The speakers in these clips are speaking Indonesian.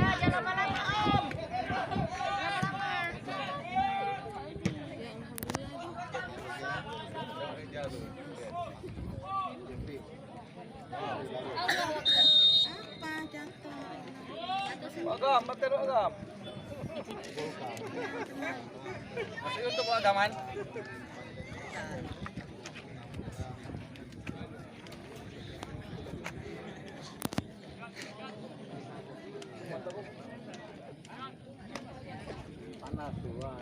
jangan lama-lama Om. Agam, matero agam. Masih untuk agaman. Panas tuh, wah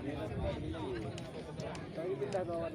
ini pindah bawah.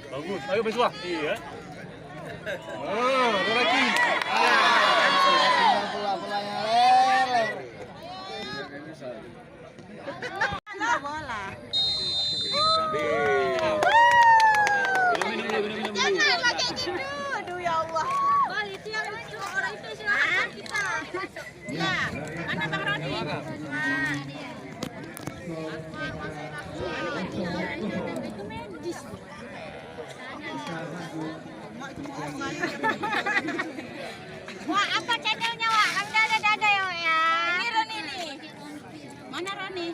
Bagus, ayo Beswa. Iya. Oh, ada lagi. Bola-bolanya leler. Bola. Minum. Jangan pakai gitu. Aduh ya Allah. Bal itu yang orang itu silakan kita. Ya, mana Bang Roni? Itu medis. Wah, apa channelnya, Wak? Kan dada ya, Wak, ya. Ini Roni nih. Mana Roni?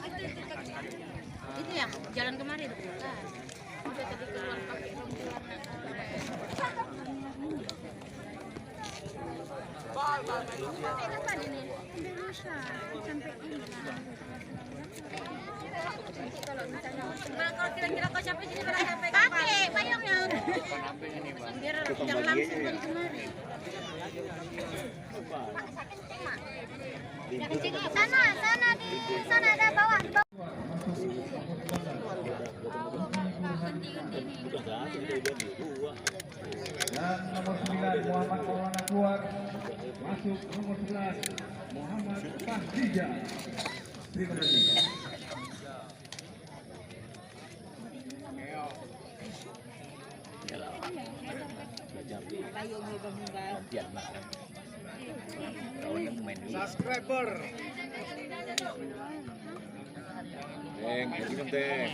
Itu ya, jalan kemarin. Udah tadi keluar pakai rompi warna. Sampai kapan ini? Indonesia sampai ini. Kalau kira-kira kau sampai sini berapa sampai kapan? Pakai payungnya. Biar yang langsung dari kemarin. Sana ada bawah. Dan nomor 9 Muhammad Maulana keluar, masuk nomor 11 Muhammad Fahdija. Terima kasih. Subscriber. Teng, jadi penting.